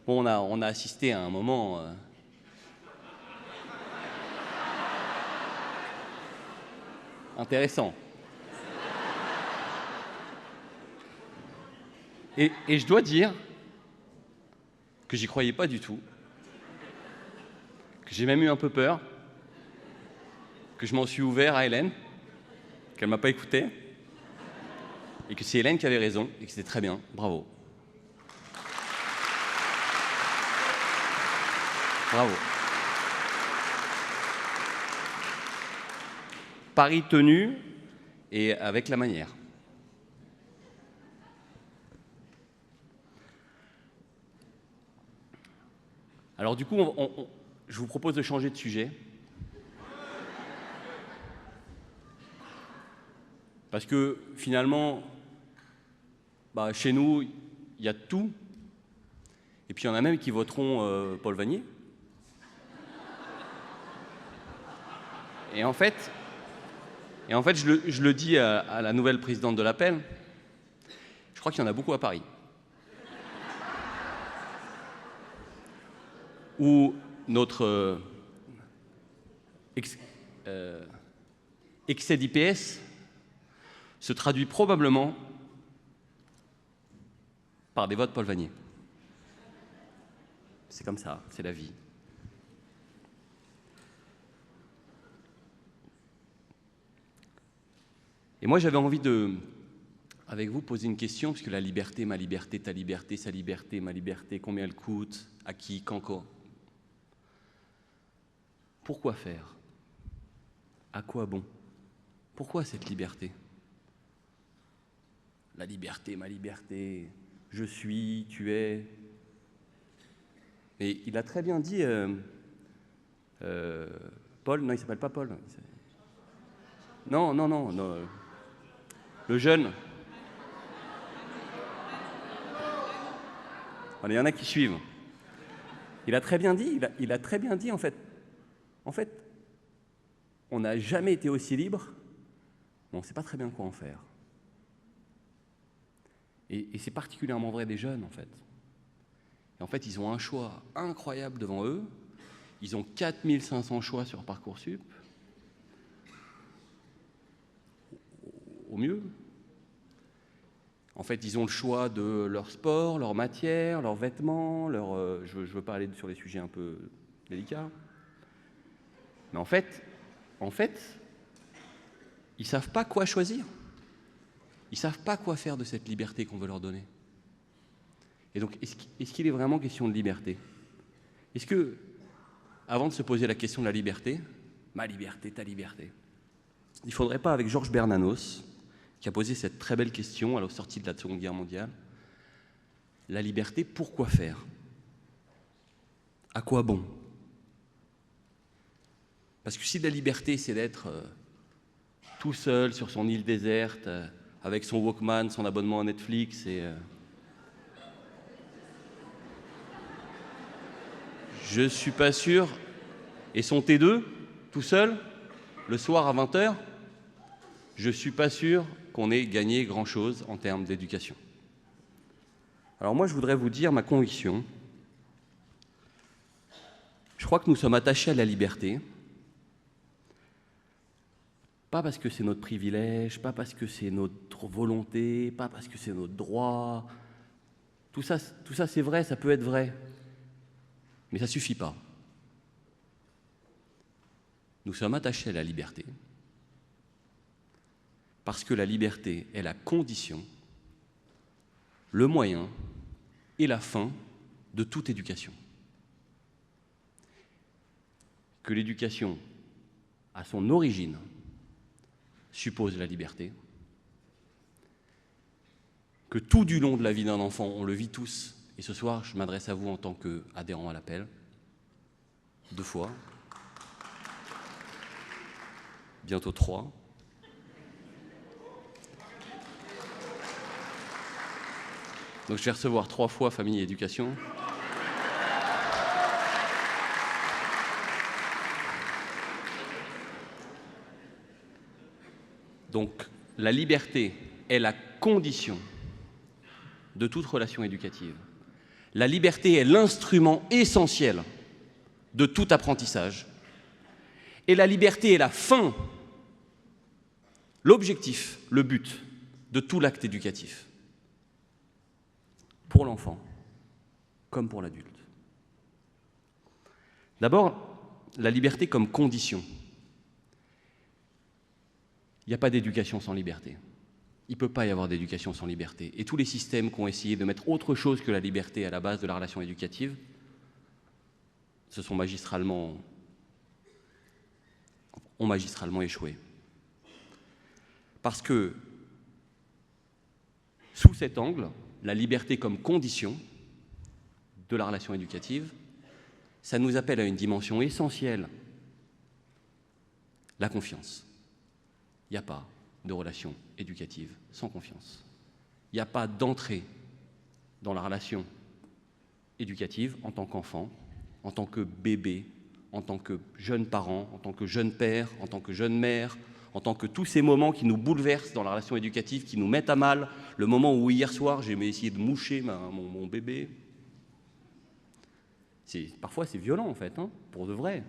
Bon, on a assisté à un moment intéressant. Et je dois dire que j'y croyais pas du tout, que j'ai même eu un peu peur, que je m'en suis ouvert à Hélène, qu'elle m'a pas écouté, et que c'est Hélène qui avait raison, et que c'était très bien. Bravo. Bravo. Pari tenu et avec la manière. Alors du coup, je vous propose de changer de sujet. Parce que finalement, chez nous, il y a de tout. Et puis il y en a même qui voteront Paul Vannier. Et en fait, je le dis à la nouvelle présidente de l'Appel, je crois qu'il y en a beaucoup à Paris. Où notre excès d'IPS se traduit probablement par des votes Paul Vannier. C'est comme ça, c'est la vie. Et moi, j'avais envie de, avec vous, poser une question, puisque la liberté, ma liberté, ta liberté, sa liberté, ma liberté, combien elle coûte, à qui, quand, quoi. Pourquoi faire? À quoi bon? Pourquoi cette liberté? La liberté, ma liberté, je suis, tu es. Et il a très bien dit, Paul, non, il ne s'appelle pas Paul. Non, le jeune. Il y en a qui suivent. Il a très bien dit, en fait, on n'a jamais été aussi libre, mais on ne sait pas très bien quoi en faire. Et c'est particulièrement vrai des jeunes, en fait. Et en fait, ils ont un choix incroyable devant eux. Ils ont 4500 choix sur Parcoursup. Au mieux. En fait, ils ont le choix de leur sport, leur matière, leurs vêtements, je ne veux pas aller sur les sujets un peu délicats. Mais en fait, ils ne savent pas quoi choisir. Ils ne savent pas quoi faire de cette liberté qu'on veut leur donner. Et donc, est-ce qu'il est vraiment question de liberté? Est-ce que, avant de se poser la question de la liberté, ma liberté, ta liberté, il ne faudrait pas, avec Georges Bernanos, qui a posé cette très belle question à la sortie de la Seconde Guerre mondiale, la liberté, pourquoi faire? À quoi bon? Parce que si la liberté, c'est d'être tout seul sur son île déserte, avec son Walkman, son abonnement à Netflix et... je suis pas sûr. Et son T2, tout seul, le soir à 20h, je suis pas sûr qu'on ait gagné grand-chose en termes d'éducation. Alors moi, je voudrais vous dire ma conviction. Je crois que nous sommes attachés à la liberté, pas parce que c'est notre privilège, pas parce que c'est notre volonté, pas parce que c'est notre droit. Tout ça c'est vrai, ça peut être vrai, mais ça ne suffit pas. Nous sommes attachés à la liberté parce que la liberté est la condition, le moyen et la fin de toute éducation. Que l'éducation, à son origine, suppose la liberté, que tout du long de la vie d'un enfant, on le vit tous, et ce soir, je m'adresse à vous en tant qu'adhérent à l'Appel, 2 fois, bientôt 3. Donc je vais recevoir 3 fois famille et éducation. Donc la liberté est la condition de toute relation éducative. La liberté est l'instrument essentiel de tout apprentissage. Et la liberté est la fin, l'objectif, le but de tout l'acte éducatif, pour l'enfant comme pour l'adulte. D'abord, la liberté comme condition. Il n'y a pas d'éducation sans liberté. Il ne peut pas y avoir d'éducation sans liberté. Et tous les systèmes qui ont essayé de mettre autre chose que la liberté à la base de la relation éducative ont magistralement échoué. Parce que, sous cet angle, la liberté comme condition de la relation éducative, ça nous appelle à une dimension essentielle, la confiance. Il n'y a pas de relation éducative sans confiance. Il n'y a pas d'entrée dans la relation éducative en tant qu'enfant, en tant que bébé, en tant que jeune parent, en tant que jeune père, en tant que jeune mère, en tant que tous ces moments qui nous bouleversent dans la relation éducative, qui nous mettent à mal, le moment où hier soir j'ai essayé de moucher mon bébé. Parfois c'est violent en fait, pour de vrai.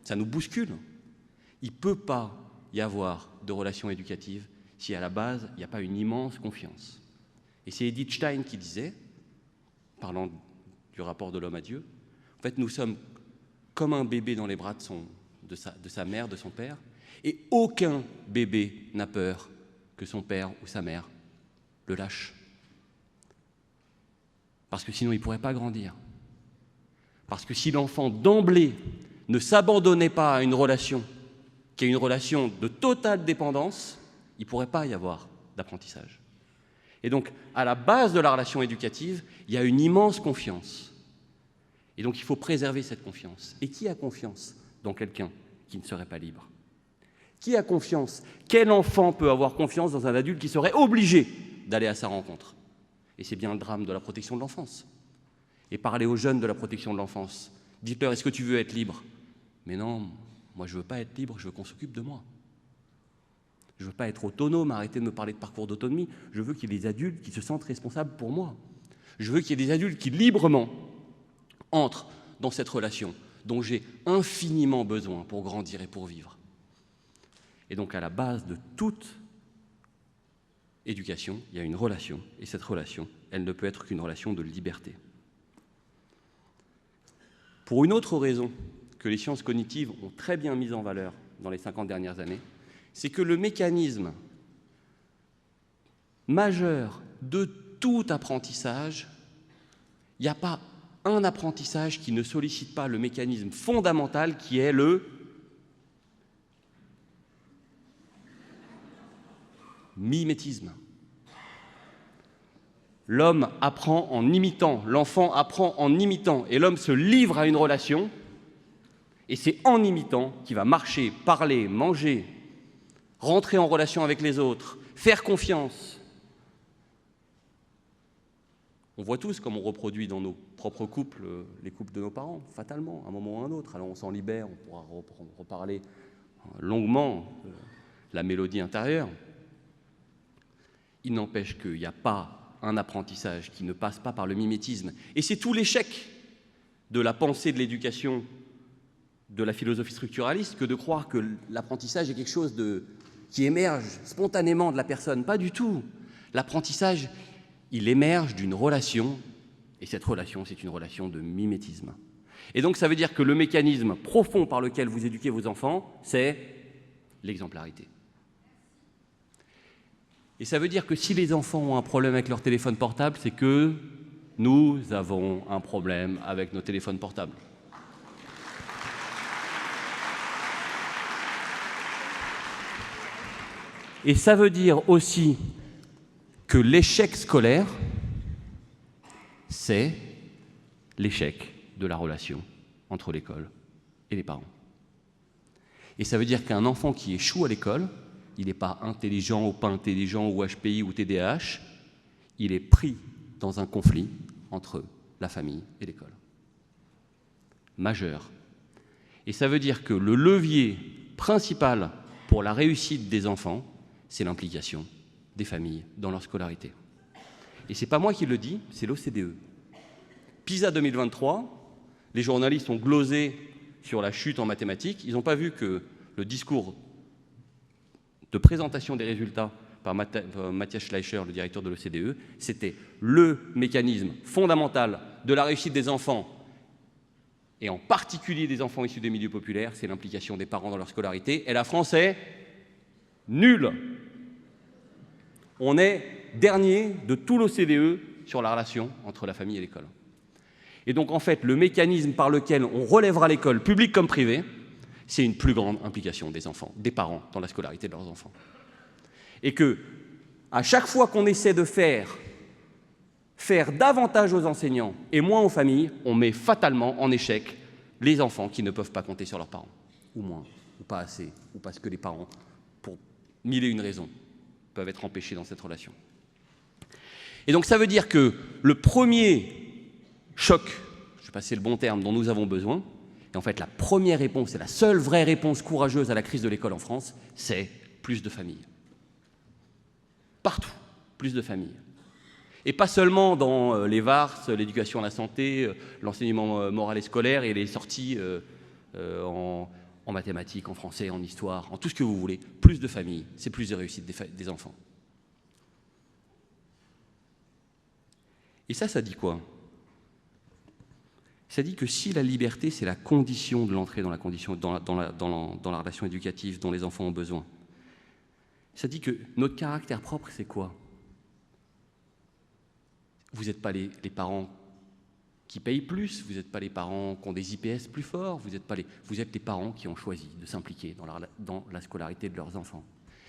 Ça nous bouscule. Il ne peut pas y avoir de relation éducative si à la base il n'y a pas une immense confiance. Et c'est Edith Stein qui disait, parlant du rapport de l'homme à Dieu, en fait nous sommes comme un bébé dans les bras de sa mère, de son père, et aucun bébé n'a peur que son père ou sa mère le lâche. Parce que sinon il ne pourrait pas grandir. Parce que si l'enfant d'emblée ne s'abandonnait pas à une relation qui est une relation de totale dépendance, il ne pourrait pas y avoir d'apprentissage. Et donc, à la base de la relation éducative, il y a une immense confiance. Et donc, il faut préserver cette confiance. Et qui a confiance dans quelqu'un qui ne serait pas libre? Qui a confiance? Quel enfant peut avoir confiance dans un adulte qui serait obligé d'aller à sa rencontre? Et c'est bien le drame de la protection de l'enfance. Et parler aux jeunes de la protection de l'enfance. Dites-leur, est-ce que tu veux être libre? Mais non, moi je ne veux pas être libre, je veux qu'on s'occupe de moi. Je ne veux pas être autonome, arrêtez de me parler de parcours d'autonomie. Je veux qu'il y ait des adultes qui se sentent responsables pour moi. Je veux qu'il y ait des adultes qui librement entrent dans cette relation dont j'ai infiniment besoin pour grandir et pour vivre. Et donc à la base de toute éducation, il y a une relation, et cette relation, elle ne peut être qu'une relation de liberté. Pour une autre raison que les sciences cognitives ont très bien mise en valeur dans les 50 dernières années, c'est que le mécanisme majeur de tout apprentissage, il n'y a pas un apprentissage qui ne sollicite pas le mécanisme fondamental qui est le mimétisme. L'homme apprend en imitant, l'enfant apprend en imitant, et l'homme se livre à une relation, et c'est en imitant qu'il va marcher, parler, manger, rentrer en relation avec les autres, faire confiance. On voit tous comme on reproduit dans nos propres couples, les couples de nos parents, fatalement, à un moment ou à un autre. Alors on s'en libère, on pourra reparler longuement de la mélodie intérieure. Il n'empêche qu'il n'y a pas un apprentissage qui ne passe pas par le mimétisme. Et c'est tout l'échec de la pensée de l'éducation, de la philosophie structuraliste, que de croire que l'apprentissage est quelque chose qui émerge spontanément de la personne. Pas du tout. L'apprentissage, il émerge d'une relation, et cette relation, c'est une relation de mimétisme. Et donc ça veut dire que le mécanisme profond par lequel vous éduquez vos enfants, c'est l'exemplarité. Et ça veut dire que si les enfants ont un problème avec leur téléphone portable, c'est que nous avons un problème avec nos téléphones portables. Et ça veut dire aussi que l'échec scolaire, c'est l'échec de la relation entre l'école et les parents. Et ça veut dire qu'un enfant qui échoue à l'école, il n'est pas intelligent ou pas intelligent ou HPI ou TDAH, il est pris dans un conflit entre la famille et l'école. Majeur. Et ça veut dire que le levier principal pour la réussite des enfants, c'est l'implication des familles dans leur scolarité. Et ce n'est pas moi qui le dis, c'est l'OCDE. PISA 2023, les journalistes ont glosé sur la chute en mathématiques. Ils n'ont pas vu que le discours de présentation des résultats par Matthias Schleicher, le directeur de l'OCDE, c'était le mécanisme fondamental de la réussite des enfants, et en particulier des enfants issus des milieux populaires, c'est l'implication des parents dans leur scolarité. Et la France est nulle. On est dernier de tout l'OCDE sur la relation entre la famille et l'école. Et donc, en fait, le mécanisme par lequel on relèvera l'école, publique comme privée, c'est une plus grande implication des enfants, des parents, dans la scolarité de leurs enfants. Et que, à chaque fois qu'on essaie de faire davantage aux enseignants et moins aux familles, on met fatalement en échec les enfants qui ne peuvent pas compter sur leurs parents, ou moins, ou pas assez, ou parce que les parents, pour mille et une raisons, peuvent être empêchés dans cette relation. Et donc ça veut dire que le premier choc, je ne sais pas si c'est le bon terme, dont nous avons besoin, et en fait la première réponse, et la seule vraie réponse courageuse à la crise de l'école en France, c'est plus de familles. Partout, plus de familles. Et pas seulement dans les VARS, l'éducation à la santé, l'enseignement moral et scolaire et les sorties en mathématiques, en français, en histoire, en tout ce que vous voulez. Plus de familles, c'est plus de réussite des enfants. Et ça dit quoi? Ça dit que si la liberté, c'est la condition de l'entrée dans la relation éducative dont les enfants ont besoin, ça dit que notre caractère propre, c'est quoi? Vous n'êtes pas les parents qui payent plus, vous n'êtes pas les parents qui ont des IPS plus forts, vous êtes les parents qui ont choisi de s'impliquer dans la scolarité de leurs enfants.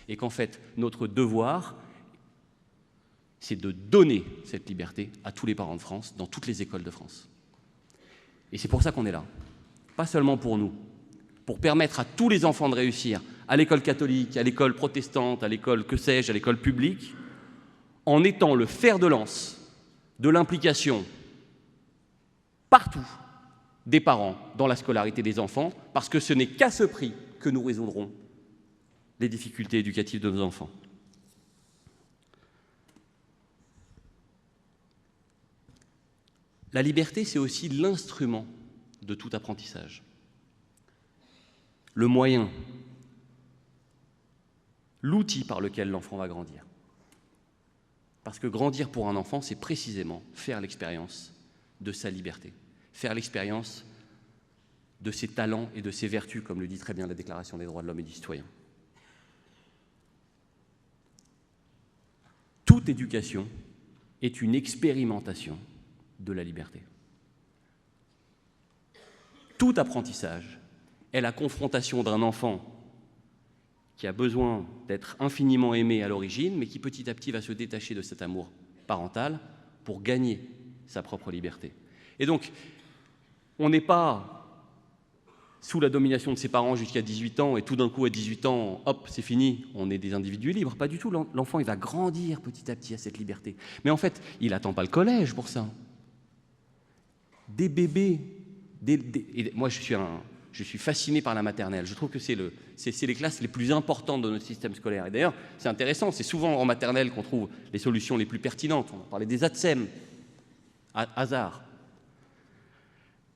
Et qu'en fait, notre devoir, c'est de donner cette liberté à tous les parents de France, dans toutes les écoles de France. Et c'est pour ça qu'on est là. Pas seulement pour nous, pour permettre à tous les enfants de réussir, à l'école catholique, à l'école protestante, à l'école, que sais-je, à l'école publique, en étant le fer de lance de l'implication partout des parents dans la scolarité des enfants, parce que ce n'est qu'à ce prix que nous résoudrons les difficultés éducatives de nos enfants. La liberté, c'est aussi l'instrument de tout apprentissage, le moyen, l'outil par lequel l'enfant va grandir. Parce que grandir pour un enfant, c'est précisément faire l'expérience de sa liberté, faire l'expérience de ses talents et de ses vertus, comme le dit très bien la Déclaration des droits de l'homme et du citoyen. Toute éducation est une expérimentation de la liberté. Tout apprentissage est la confrontation d'un enfant qui a besoin d'être infiniment aimé à l'origine, mais qui petit à petit va se détacher de cet amour parental pour gagner sa propre liberté. Et donc, on n'est pas sous la domination de ses parents jusqu'à 18 ans, et tout d'un coup, à 18 ans, hop, c'est fini, on est des individus libres. Pas du tout, l'enfant, il va grandir petit à petit à cette liberté. Mais en fait, il n'attend pas le collège pour ça. Des bébés, et moi je suis fasciné par la maternelle. Je trouve que c'est les classes les plus importantes de notre système scolaire. Et d'ailleurs, c'est intéressant, c'est souvent en maternelle qu'on trouve les solutions les plus pertinentes. On parlait des ATSEM, hasard.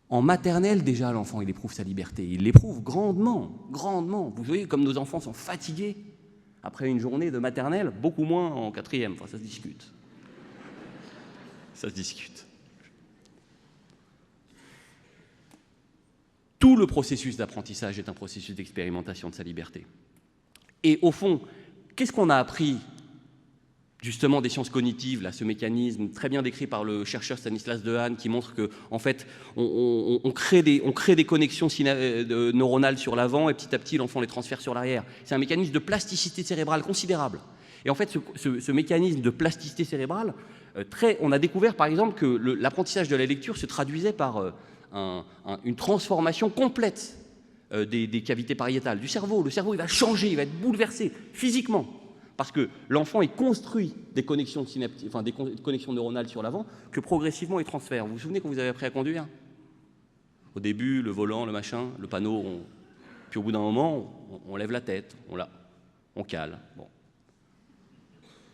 En maternelle, déjà, l'enfant, il éprouve sa liberté. Il l'éprouve grandement, grandement. Vous voyez, comme nos enfants sont fatigués après une journée de maternelle, beaucoup moins en quatrième. Enfin, ça se discute. Ça se discute. Tout le processus d'apprentissage est un processus d'expérimentation de sa liberté. Et au fond, qu'est-ce qu'on a appris justement des sciences cognitives, là, ce mécanisme très bien décrit par le chercheur Stanislas Dehaene, qui montre que, en fait, on crée des connexions neuronales sur l'avant et petit à petit l'enfant les transfère sur l'arrière. C'est un mécanisme de plasticité cérébrale considérable. Et en fait, ce mécanisme de plasticité cérébrale, on a découvert par exemple que l'apprentissage de la lecture se traduisait par une transformation complète des cavités pariétales du cerveau. Le cerveau, il va changer, il va être bouleversé physiquement, parce que l'enfant, il construit des connexions synaptiques, enfin des connexions neuronales sur l'avant, que progressivement il transfère. Vous vous souvenez quand vous avez appris à conduire? Au début, le volant, le machin, le panneau, puis au bout d'un moment, on lève la tête, on cale. Bon.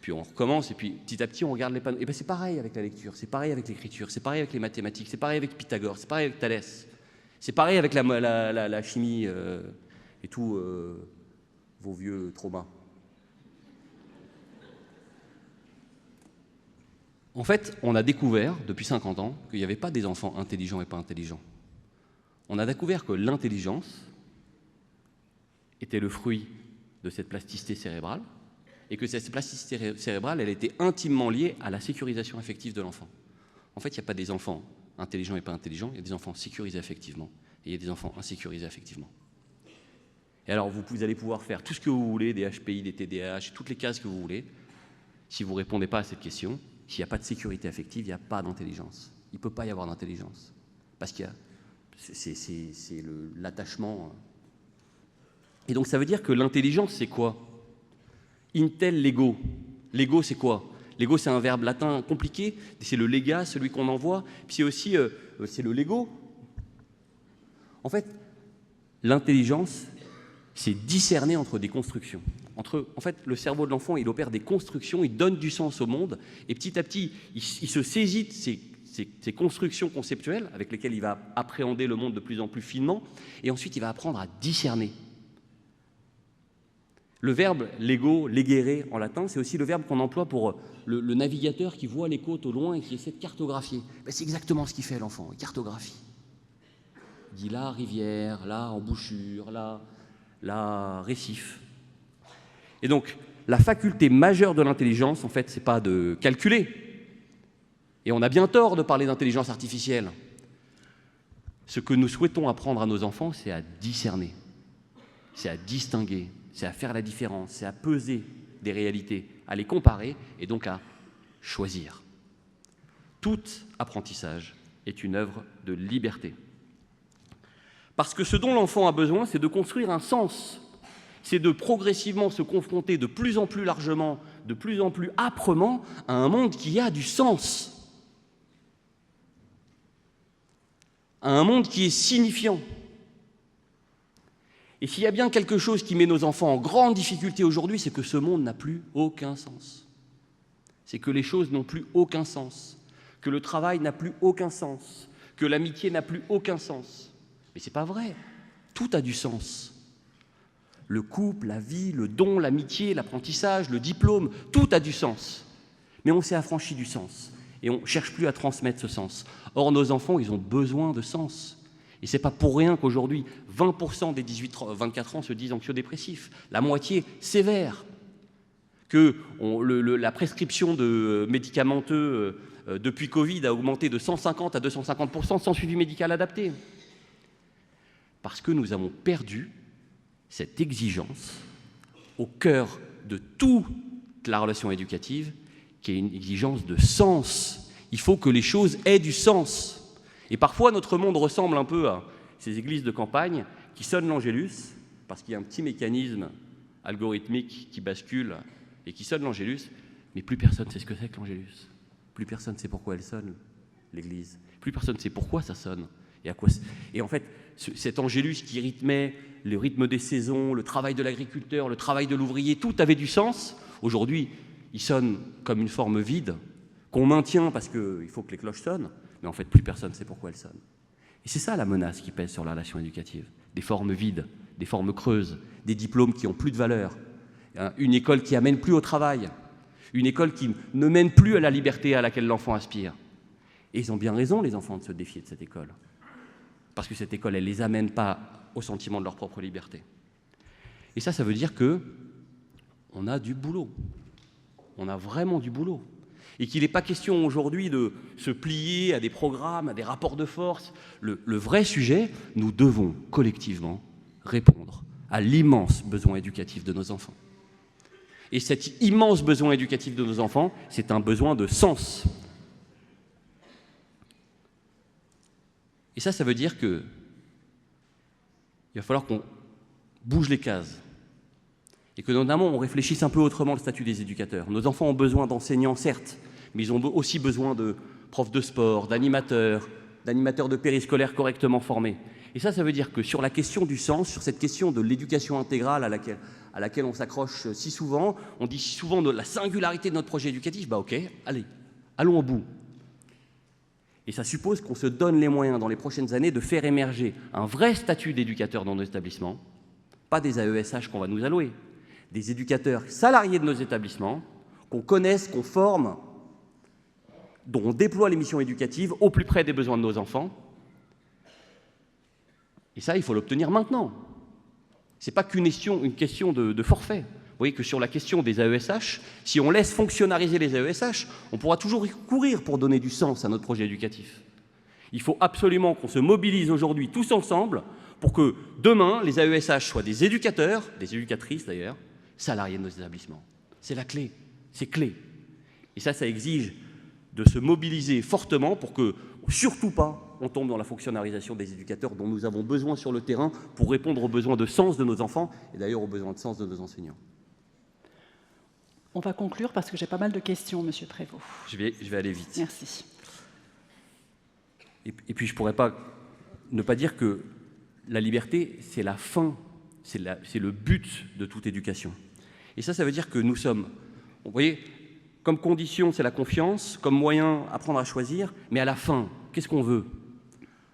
Puis on recommence, et puis petit à petit, on regarde les panneaux. Et bien c'est pareil avec la lecture, c'est pareil avec l'écriture, c'est pareil avec les mathématiques, c'est pareil avec Pythagore, c'est pareil avec Thalès, c'est pareil avec la chimie et tous vos vieux traumas. En fait, on a découvert, depuis 50 ans, qu'il n'y avait pas des enfants intelligents et pas intelligents. On a découvert que l'intelligence était le fruit de cette plasticité cérébrale, et que cette plasticité cérébrale, elle était intimement liée à la sécurisation affective de l'enfant. En fait, il n'y a pas des enfants intelligents et pas intelligents, il y a des enfants sécurisés affectivement, et il y a des enfants insécurisés affectivement. Et alors, vous allez pouvoir faire tout ce que vous voulez, des HPI, des TDAH, toutes les cases que vous voulez. Si vous ne répondez pas à cette question, s'il n'y a pas de sécurité affective, il n'y a pas d'intelligence. Il ne peut pas y avoir d'intelligence. Parce qu'il y a... C'est l'attachement. Et donc, ça veut dire que l'intelligence, c'est quoi? Intel lego. Lego, c'est quoi? Lego, c'est un verbe latin compliqué. C'est le lega, celui qu'on envoie. Puis c'est aussi c'est le Lego. En fait, l'intelligence, c'est discerner entre des constructions. En fait, le cerveau de l'enfant, il opère des constructions, il donne du sens au monde, et petit à petit, il se saisit de ces constructions conceptuelles avec lesquelles il va appréhender le monde de plus en plus finement, et ensuite, il va apprendre à discerner. Le verbe lego, legere en latin, c'est aussi le verbe qu'on emploie pour le navigateur qui voit les côtes au loin et qui essaie de cartographier. Ben, c'est exactement ce qu'il fait, l'enfant, il cartographie. Il dit là, rivière, là, embouchure, là, récif. Et donc, la faculté majeure de l'intelligence, en fait, c'est pas de calculer. Et on a bien tort de parler d'intelligence artificielle. Ce que nous souhaitons apprendre à nos enfants, c'est à discerner, c'est à distinguer, c'est à faire la différence, c'est à peser des réalités, à les comparer et donc à choisir. Tout apprentissage est une œuvre de liberté. Parce que ce dont l'enfant a besoin, c'est de construire un sens. C'est de progressivement se confronter de plus en plus largement, de plus en plus âprement à un monde qui a du sens. À un monde qui est signifiant. Et s'il y a bien quelque chose qui met nos enfants en grande difficulté aujourd'hui, c'est que ce monde n'a plus aucun sens. C'est que les choses n'ont plus aucun sens, que le travail n'a plus aucun sens, que l'amitié n'a plus aucun sens. Mais c'est pas vrai. Tout a du sens. Le couple, la vie, le don, l'amitié, l'apprentissage, le diplôme, tout a du sens. Mais on s'est affranchi du sens et on ne cherche plus à transmettre ce sens. Or, nos enfants, ils ont besoin de sens. Et ce n'est pas pour rien qu'aujourd'hui, 20% des 18-24 ans se disent anxio-dépressifs, la moitié sévère, que la prescription de médicamenteux depuis Covid a augmenté de 150 à 250% sans suivi médical adapté. Parce que nous avons perdu cette exigence au cœur de toute la relation éducative, qui est une exigence de sens. Il faut que les choses aient du sens. Et parfois, notre monde ressemble un peu à ces églises de campagne qui sonnent l'angélus, parce qu'il y a un petit mécanisme algorithmique qui bascule et qui sonne l'angélus, mais plus personne ne sait ce que c'est que l'angélus. Plus personne ne sait pourquoi elle sonne, l'église. Plus personne ne sait pourquoi ça sonne. Et en fait, cet angélus qui rythmait le rythme des saisons, le travail de l'agriculteur, le travail de l'ouvrier, tout avait du sens. Aujourd'hui, il sonne comme une forme vide, qu'on maintient parce qu'il faut que les cloches sonnent, mais en fait, plus personne ne sait pourquoi elles sonnent. Et c'est ça la menace qui pèse sur la relation éducative. Des formes vides, des formes creuses, des diplômes qui n'ont plus de valeur, une école qui n'amène plus au travail, une école qui ne mène plus à la liberté à laquelle l'enfant aspire. Et ils ont bien raison, les enfants, de se défier de cette école. Parce que cette école, elle ne les amène pas au sentiment de leur propre liberté. Et ça veut dire qu'on a du boulot. On a vraiment du boulot. Et qu'il n'est pas question aujourd'hui de se plier à des programmes, à des rapports de force. Le vrai sujet, nous devons collectivement répondre à l'immense besoin éducatif de nos enfants. Et cet immense besoin éducatif de nos enfants, c'est un besoin de sens. Et ça veut dire qu'il va falloir qu'on bouge les cases. Et que notamment, on réfléchisse un peu autrement le statut des éducateurs. Nos enfants ont besoin d'enseignants, certes, mais ils ont aussi besoin de profs de sport, d'animateurs, d'animateurs de périscolaires correctement formés. Et ça veut dire que sur la question du sens, sur cette question de l'éducation intégrale à laquelle on s'accroche si souvent, on dit si souvent de la singularité de notre projet éducatif, bah ok, allez, allons au bout. Et ça suppose qu'on se donne les moyens dans les prochaines années de faire émerger un vrai statut d'éducateur dans nos établissements, pas des AESH qu'on va nous allouer, des éducateurs salariés de nos établissements, qu'on connaisse, qu'on forme, dont on déploie les missions éducatives au plus près des besoins de nos enfants. Et ça, il faut l'obtenir maintenant. Ce n'est pas qu'une question de forfait. Vous voyez que sur la question des AESH, si on laisse fonctionnariser les AESH, on pourra toujours y courir pour donner du sens à notre projet éducatif. Il faut absolument qu'on se mobilise aujourd'hui tous ensemble pour que demain, les AESH soient des éducateurs, des éducatrices d'ailleurs, salariés de nos établissements. C'est la clé, c'est clé. Et ça exige de se mobiliser fortement pour que, surtout pas, on tombe dans la fonctionnalisation des éducateurs dont nous avons besoin sur le terrain pour répondre aux besoins de sens de nos enfants et d'ailleurs aux besoins de sens de nos enseignants. On va conclure parce que j'ai pas mal de questions, Monsieur Prévost. Je vais aller vite. Merci. Et puis je ne pourrais pas ne pas dire que la liberté, c'est la fin, c'est le but de toute éducation. Et ça veut dire que nous sommes, vous voyez, comme condition, c'est la confiance, comme moyen, apprendre à choisir, mais à la fin, qu'est-ce qu'on veut?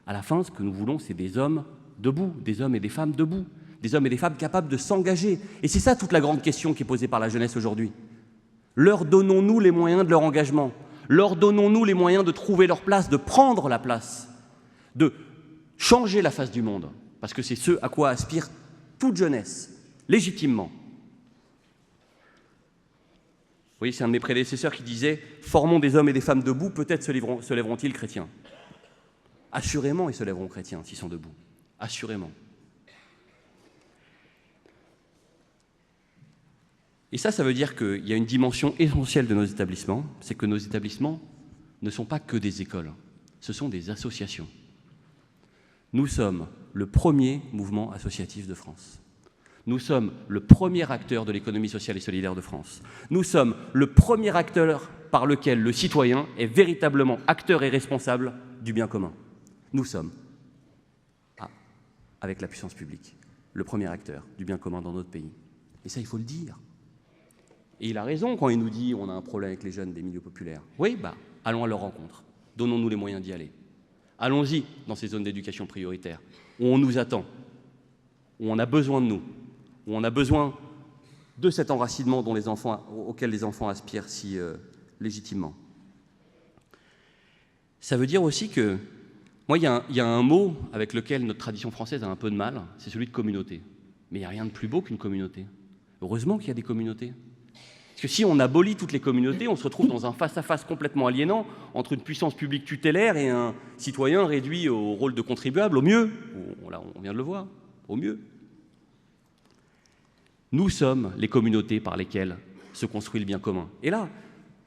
À la fin, ce que nous voulons, c'est des hommes debout, des hommes et des femmes debout, des hommes et des femmes capables de s'engager. Et c'est ça toute la grande question qui est posée par la jeunesse aujourd'hui. Leur donnons-nous les moyens de leur engagement? Leur donnons-nous les moyens de trouver leur place, de prendre la place, de changer la face du monde? Parce que c'est ce à quoi aspire toute jeunesse, légitimement. Vous voyez, c'est un de mes prédécesseurs qui disait « Formons des hommes et des femmes debout, peut-être se lèveront-ils chrétiens. » Assurément, ils se lèveront chrétiens s'ils sont debout. Assurément. Et ça veut dire qu'il y a une dimension essentielle de nos établissements, c'est que nos établissements ne sont pas que des écoles, ce sont des associations. Nous sommes le premier mouvement associatif de France. Nous sommes le premier acteur de l'économie sociale et solidaire de France. Nous sommes le premier acteur par lequel le citoyen est véritablement acteur et responsable du bien commun. Nous sommes, avec la puissance publique, le premier acteur du bien commun dans notre pays. Et ça, il faut le dire. Et il a raison quand il nous dit on a un problème avec les jeunes des milieux populaires. Oui, allons à leur rencontre. Donnons-nous les moyens d'y aller. Allons-y dans ces zones d'éducation prioritaire, où on nous attend, où on a besoin de nous, où on a besoin de cet enracinement auquel les enfants aspirent si légitimement. Ça veut dire aussi que, moi, il y a un mot avec lequel notre tradition française a un peu de mal, c'est celui de communauté. Mais il n'y a rien de plus beau qu'une communauté. Heureusement qu'il y a des communautés. Parce que si on abolit toutes les communautés, on se retrouve dans un face-à-face complètement aliénant entre une puissance publique tutélaire et un citoyen réduit au rôle de contribuable, au mieux. Là, on vient de le voir, au mieux. Nous sommes les communautés par lesquelles se construit le bien commun. Et là,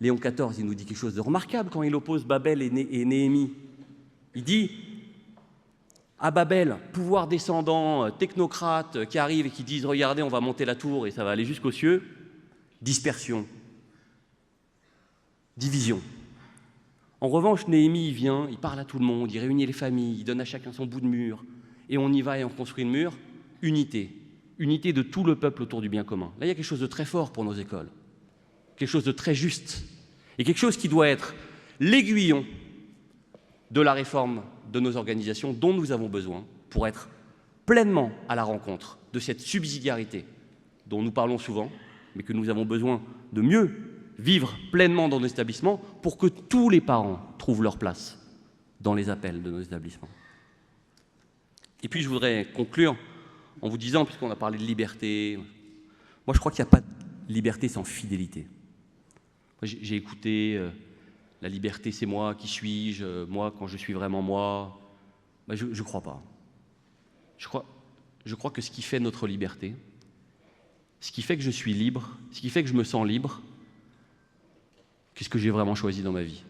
Léon XIV, il nous dit quelque chose de remarquable quand il oppose Babel et Néhémie. Il dit, à Babel, pouvoir descendant, technocrates qui arrivent et qui disent « Regardez, on va monter la tour et ça va aller jusqu'aux cieux », dispersion, division. En revanche, Néhémie, il vient, il parle à tout le monde, il réunit les familles, il donne à chacun son bout de mur, et on y va et on construit le mur, unité. Unité de tout le peuple autour du bien commun. Là, il y a quelque chose de très fort pour nos écoles, quelque chose de très juste, et quelque chose qui doit être l'aiguillon de la réforme de nos organisations dont nous avons besoin pour être pleinement à la rencontre de cette subsidiarité dont nous parlons souvent, mais que nous avons besoin de mieux vivre pleinement dans nos établissements pour que tous les parents trouvent leur place dans les appels de nos établissements. Et puis je voudrais conclure en vous disant, puisqu'on a parlé de liberté, moi je crois qu'il n'y a pas de liberté sans fidélité. J'ai écouté la liberté c'est moi, qui suis-je, moi quand je suis vraiment moi. Je ne crois pas. Je crois que ce qui fait notre liberté, ce qui fait que je suis libre, ce qui fait que je me sens libre, qu'est-ce que j'ai vraiment choisi dans ma vie?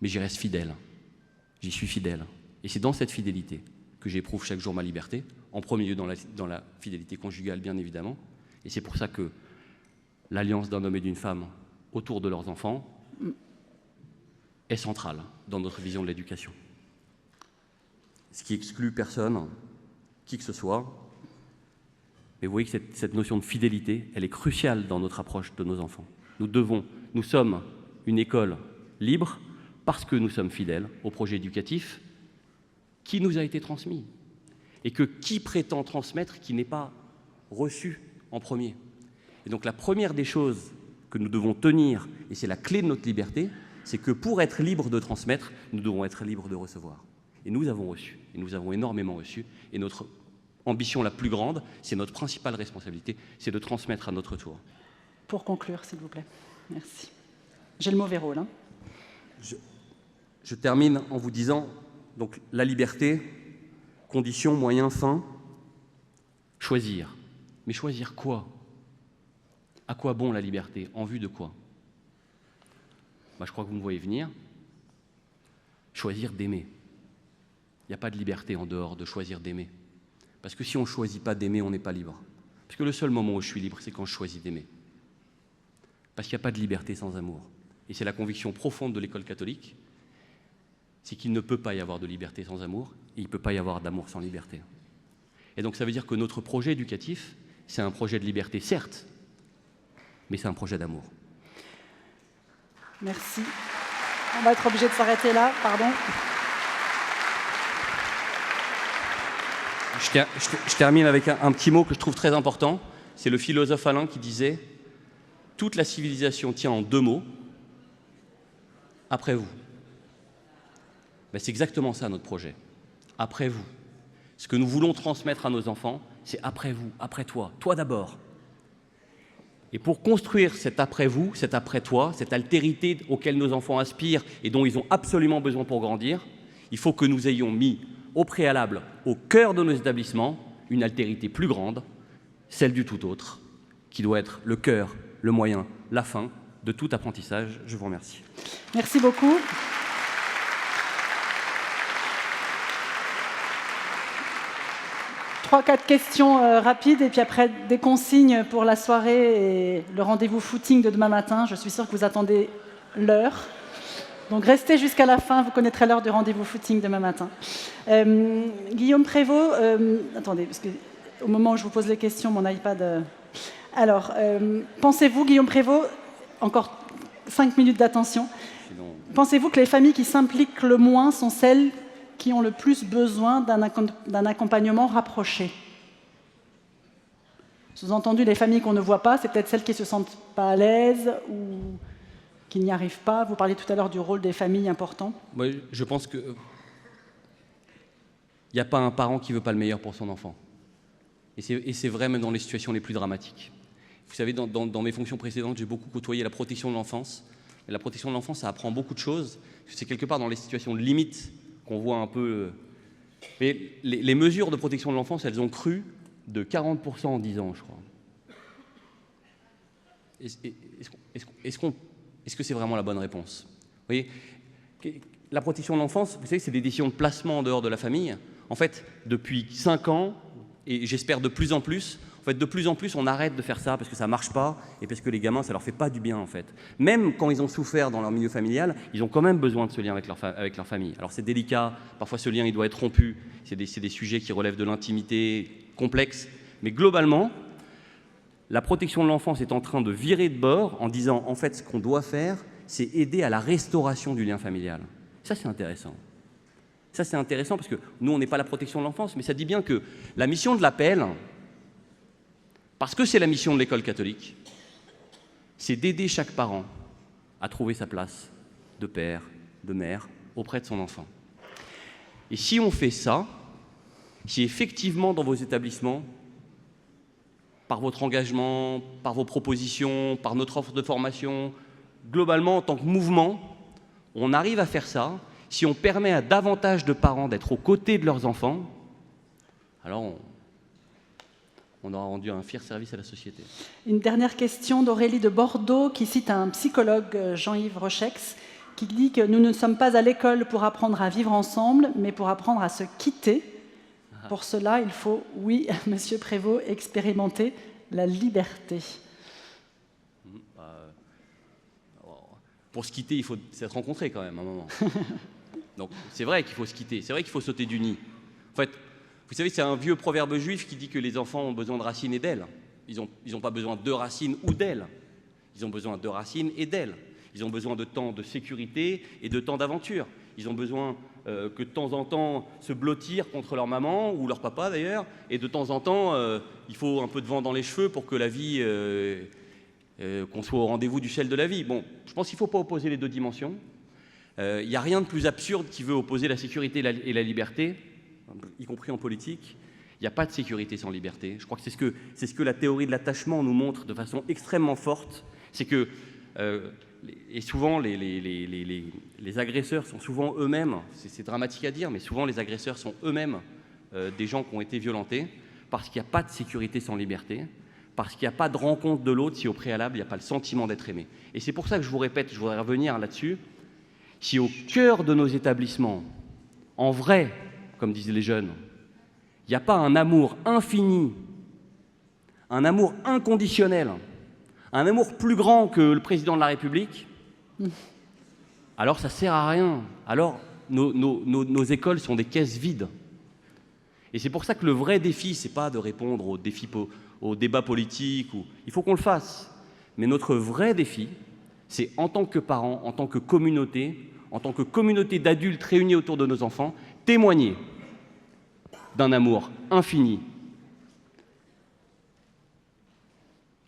Mais j'y reste fidèle, j'y suis fidèle. Et c'est dans cette fidélité que j'éprouve chaque jour ma liberté, en premier lieu dans la fidélité conjugale, bien évidemment. Et c'est pour ça que l'alliance d'un homme et d'une femme autour de leurs enfants, est centrale dans notre vision de l'éducation. Ce qui exclut personne, qui que ce soit. Mais vous voyez que cette notion de fidélité, elle est cruciale dans notre approche de nos enfants. Nous sommes une école libre parce que nous sommes fidèles au projet éducatif qui nous a été transmis. Et que qui prétend transmettre qui n'est pas reçu en premier. Et donc la première des choses que nous devons tenir, et c'est la clé de notre liberté, c'est que pour être libre de transmettre, nous devons être libres de recevoir. Et nous avons reçu, et nous avons énormément reçu, et notre ambition la plus grande, c'est notre principale responsabilité, c'est de transmettre à notre tour. Pour conclure, s'il vous plaît. Merci. J'ai le mauvais rôle. Hein. Je termine en vous disant, donc la liberté, conditions, moyens, fins, choisir. Mais choisir quoi? À quoi bon la liberté? En vue de quoi? Je crois que vous me voyez venir. Choisir d'aimer. Il n'y a pas de liberté en dehors de choisir d'aimer. Parce que si on ne choisit pas d'aimer, on n'est pas libre. Parce que le seul moment où je suis libre, c'est quand je choisis d'aimer. Parce qu'il n'y a pas de liberté sans amour. Et c'est la conviction profonde de l'école catholique, c'est qu'il ne peut pas y avoir de liberté sans amour, et il ne peut pas y avoir d'amour sans liberté. Et donc ça veut dire que notre projet éducatif, c'est un projet de liberté, certes, mais c'est un projet d'amour. Merci. On va être obligé de s'arrêter là, pardon. Je termine avec un petit mot que je trouve très important. C'est le philosophe Alain qui disait « Toute la civilisation tient en 2 mots, après vous ». C'est exactement ça notre projet, après vous. Ce que nous voulons transmettre à nos enfants, c'est après vous, après toi, toi d'abord. Et pour construire cet après vous, cet après toi, cette altérité auquel nos enfants aspirent et dont ils ont absolument besoin pour grandir, il faut que nous ayons mis au préalable, au cœur de nos établissements, une altérité plus grande, celle du tout autre, qui doit être le cœur, le moyen, la fin de tout apprentissage. Je vous remercie. Merci beaucoup. Trois, 4 questions rapides et puis après des consignes pour la soirée et le rendez-vous footing de demain matin. Je suis sûre que vous attendez l'heure. Donc restez jusqu'à la fin, vous connaîtrez l'heure du rendez-vous footing demain matin. Guillaume Prévost, attendez, parce qu'au moment où je vous pose les questions, mon iPad... Alors, pensez-vous, Guillaume Prévost, encore 5 minutes d'attention, pensez-vous que les familles qui s'impliquent le moins sont celles qui ont le plus besoin d'un accompagnement rapproché? Sous-entendu, les familles qu'on ne voit pas, c'est peut-être celles qui ne se sentent pas à l'aise ou qui n'y arrivent pas. Vous parliez tout à l'heure du rôle des familles important. Oui, je pense qu'il n'y a pas un parent qui ne veut pas le meilleur pour son enfant. Et c'est vrai même dans les situations les plus dramatiques. Vous savez, dans mes fonctions précédentes, j'ai beaucoup côtoyé la protection de l'enfance. Et la protection de l'enfance, ça apprend beaucoup de choses. C'est quelque part dans les situations de limite qu'on voit un peu... Mais les mesures de protection de l'enfance, elles ont cru de 40% en 10 ans, je crois. Est-ce que c'est vraiment la bonne réponse? Vous voyez, la protection de l'enfance, vous savez, c'est des décisions de placement en dehors de la famille. En fait, depuis 5 ans, et j'espère de plus en plus, on arrête de faire ça parce que ça ne marche pas et parce que les gamins, ça ne leur fait pas du bien, en fait. Même quand ils ont souffert dans leur milieu familial, ils ont quand même besoin de ce lien avec leur famille. Alors c'est délicat, parfois ce lien, il doit être rompu. C'est des sujets qui relèvent de l'intimité complexe. Mais globalement, la protection de l'enfance est en train de virer de bord en disant, en fait, ce qu'on doit faire, c'est aider à la restauration du lien familial. Ça, c'est intéressant. Ça, c'est intéressant parce que nous, on n'est pas la protection de l'enfance, mais ça dit bien que la mission de l'appel, parce que c'est la mission de l'école catholique, c'est d'aider chaque parent à trouver sa place de père, de mère, auprès de son enfant. Et si on fait ça, si effectivement dans vos établissements, par votre engagement, par vos propositions, par notre offre de formation, globalement, en tant que mouvement, on arrive à faire ça, si on permet à davantage de parents d'être aux côtés de leurs enfants, alors on aura rendu un fier service à la société. Une dernière question d'Aurélie de Bordeaux qui cite un psychologue, Jean-Yves Rochex, qui dit que nous ne sommes pas à l'école pour apprendre à vivre ensemble, mais pour apprendre à se quitter. Pour cela, il faut, oui, Monsieur Prévost, expérimenter la liberté. Pour se quitter, il faut s'être rencontré quand même à un moment. Donc c'est vrai qu'il faut se quitter, c'est vrai qu'il faut sauter du nid. En fait, vous savez, c'est un vieux proverbe juif qui dit que les enfants ont besoin de racines et d'ailes. Ils n'ont pas besoin de racines ou d'ailes. Ils ont besoin de racines et d'ailes. Ils ont besoin de temps de sécurité et de temps d'aventure. Ils ont besoin que de temps en temps se blottir contre leur maman ou leur papa d'ailleurs. Et de temps en temps, il faut un peu de vent dans les cheveux pour que la vie, qu'on soit au rendez-vous du ciel de la vie. Bon, je pense qu'il ne faut pas opposer les deux dimensions. Il n'y a rien de plus absurde qui veut opposer la sécurité et la liberté, y compris en politique. Il n'y a pas de sécurité sans liberté. Je crois que c'est ce que la théorie de l'attachement nous montre de façon extrêmement forte. C'est que, et souvent, les agresseurs sont souvent eux-mêmes, c'est dramatique à dire, mais souvent les agresseurs sont eux-mêmes des gens qui ont été violentés, parce qu'il n'y a pas de sécurité sans liberté, parce qu'il n'y a pas de rencontre de l'autre si au préalable, il n'y a pas le sentiment d'être aimé. Et c'est pour ça que je vous répète, je voudrais revenir là-dessus, si au cœur de nos établissements, en vrai, comme disent les jeunes, il n'y a pas un amour infini, un amour inconditionnel, un amour plus grand que le président de la République, alors ça ne sert à rien. Alors nos écoles sont des caisses vides. Et c'est pour ça que le vrai défi, ce n'est pas de répondre aux débats politiques. Il faut qu'on le fasse. Mais notre vrai défi, c'est en tant que parents, en tant que communauté d'adultes réunis autour de nos enfants, témoigner d'un amour infini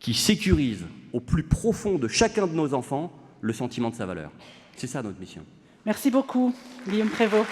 qui sécurise au plus profond de chacun de nos enfants le sentiment de sa valeur. C'est ça notre mission. Merci beaucoup, Guillaume Prévost.